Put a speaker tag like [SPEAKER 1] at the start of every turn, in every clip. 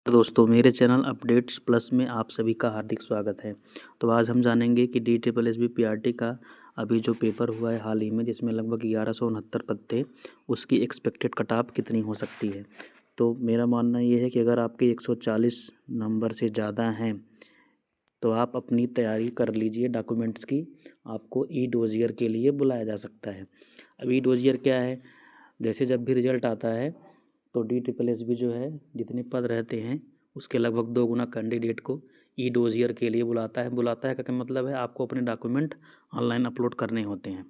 [SPEAKER 1] दोस्तों, मेरे channel updates plus में आप सभी का हार्दिक स्वागत है। तो आज हम जानेंगे कि DSSB PRT का अभी जो पेपर हुआ है हाल ही में, जिसमें लगभग 1169 पद थे, उसकी एक्सपेक्टेड कट ऑफ कितनी हो सकती है। तो मेरा मानना ये है कि अगर आपके 140 नंबर से ज़्यादा हैं तो आप अपनी तैयारी कर लीजिए डॉक्यूमेंट्स की। आपको ई डोजियर के लिए बुलाया जा सकता है। अब ई डोजियर क्या है? जैसे जब भी रिजल्ट आता है तो DSSB जो है जितने पद रहते हैं उसके लगभग 2 गुना कैंडिडेट को ई डोजियर के लिए बुलाता है का क्या मतलब है, आपको अपने डॉक्यूमेंट ऑनलाइन अपलोड करने होते हैं।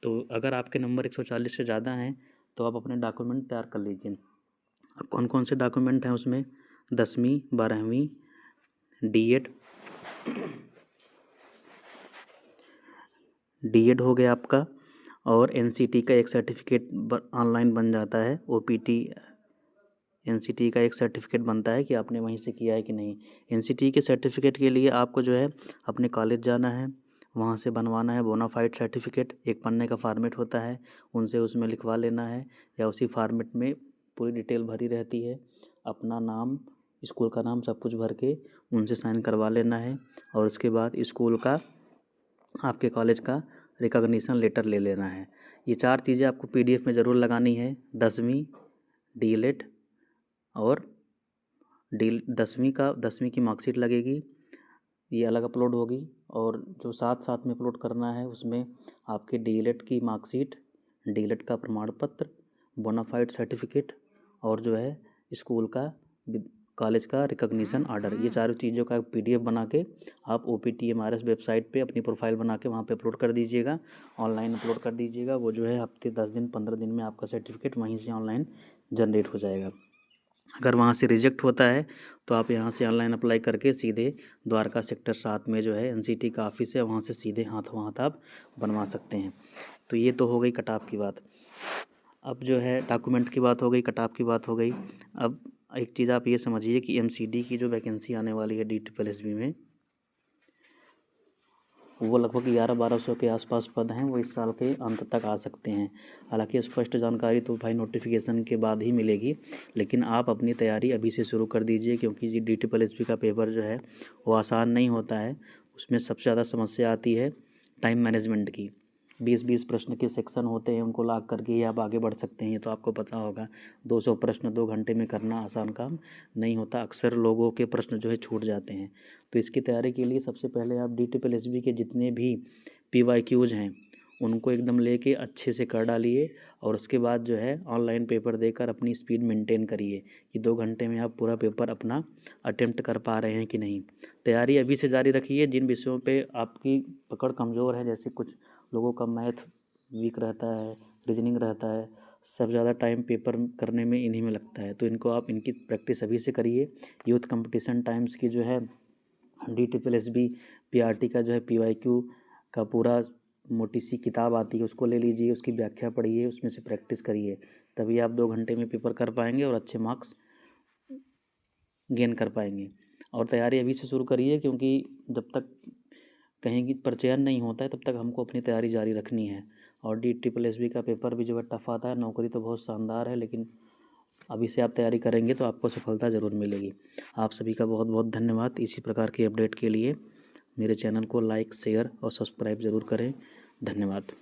[SPEAKER 1] तो अगर आपके नंबर 140 से ज़्यादा हैं तो आप अपने डॉक्यूमेंट तैयार कर लीजिए। अब कौन कौन से डॉक्यूमेंट हैं उसमें? 10वीं 12वीं डी.एड हो गया आपका, और NCT का एक सर्टिफिकेट ऑनलाइन बन जाता है। OPT NCT का एक सर्टिफिकेट बनता है कि आपने वहीं से किया है कि नहीं। NCT के सर्टिफिकेट के लिए आपको जो है अपने कॉलेज जाना है, वहाँ से बनवाना है बोनाफाइड सर्टिफिकेट। एक पन्ने का फॉर्मेट होता है, उनसे उसमें लिखवा लेना है, या उसी फॉर्मेट में पूरी डिटेल भरी रहती है, अपना नाम, स्कूल का नाम, सब कुछ भर के उनसे साइन करवा लेना है। और उसके बाद स्कूल का, आपके कॉलेज का रिकॉग्निशन लेटर ले लेना है। ये 4 चीज़ें आपको PDF में ज़रूर लगानी है। 10वीं, DLED और 10वीं की मार्कशीट लगेगी, ये अलग अपलोड होगी। और जो साथ साथ में अपलोड करना है उसमें आपके DLED की मार्कशीट, DLED का प्रमाण पत्र, बोनाफाइड सर्टिफिकेट, और जो है स्कूल का, कॉलेज का रिकॉग्निशन ऑर्डर, ये चारों चीज़ों का PDF बना के आप OPTMRS वेबसाइट पे अपनी प्रोफाइल बना के वहाँ पे अपलोड कर दीजिएगा, ऑनलाइन अपलोड कर दीजिएगा। वो जो है हफ्ते 10 दिन 15 दिन में आपका सर्टिफिकेट वहीं से ऑनलाइन जनरेट हो जाएगा। अगर वहाँ से रिजेक्ट होता है तो आप यहाँ से ऑनलाइन अप्लाई करके सीधे द्वारका सेक्टर 7 में जो है NCT का ऑफिस है, वहाँ से सीधे हाथों हाथ आप बनवा सकते हैं। तो ये तो हो गई कट ऑफ की बात। अब जो है डॉक्यूमेंट की बात हो गई, कट ऑफ की बात हो गई। अब एक चीज़ आप ये समझिए कि MCD की जो वैकेंसी आने वाली है DSSB में, वो लगभग 1100-1200 के आसपास पद हैं। वो इस साल के अंत तक आ सकते हैं। हालांकि स्पष्ट जानकारी तो भाई नोटिफिकेशन के बाद ही मिलेगी, लेकिन आप अपनी तैयारी अभी से शुरू कर दीजिए, क्योंकि DSSB का पेपर जो है वो आसान नहीं होता है। उसमें सबसे ज़्यादा समस्या आती है टाइम मैनेजमेंट की। 20-20 प्रश्न के सेक्शन होते हैं, उनको लाग करके ही आप आगे बढ़ सकते हैं। ये तो आपको पता होगा, 200 प्रश्न 2 घंटे में करना आसान काम नहीं होता। अक्सर लोगों के प्रश्न जो है छूट जाते हैं। तो इसकी तैयारी के लिए सबसे पहले आप DSSB के जितने भी PYQs हैं उनको एकदम लेके अच्छे से कर डालिए, और उसके बाद जो है ऑनलाइन पेपर देकर अपनी स्पीड मेंटेन करिए कि 2 घंटे में आप पूरा पेपर अपना अटेम्प्ट कर पा रहे हैं कि नहीं। तैयारी अभी से जारी रखिए। जिन विषयों पे आपकी पकड़ कमज़ोर है, जैसे कुछ लोगों का मैथ वीक रहता है, रीजनिंग रहता है, सब ज़्यादा टाइम पेपर करने में इन्हीं में लगता है, तो इनको आप इनकी प्रैक्टिस अभी से करिए। यूथ कंपटीशन टाइम्स की जो है DSSB PRT का जो है PYQ का पूरा मोटी सी किताब आती है, उसको ले लीजिए, उसकी व्याख्या पढ़िए, उसमें से प्रैक्टिस करिए, तभी आप 2 घंटे में पेपर कर पाएंगे और अच्छे मार्क्स गेन कर पाएंगे। और तैयारी अभी से शुरू करिए, क्योंकि जब तक कहीं की पर चयन नहीं होता है तब तक हमको अपनी तैयारी जारी रखनी है। और DSSB का पेपर भी जो है टफ आता है। नौकरी तो बहुत शानदार है, लेकिन अभी से आप तैयारी करेंगे तो आपको सफलता ज़रूर मिलेगी। आप सभी का बहुत बहुत धन्यवाद। इसी प्रकार की अपडेट के लिए मेरे चैनल को लाइक, शेयर और सब्सक्राइब ज़रूर करें। धन्यवाद।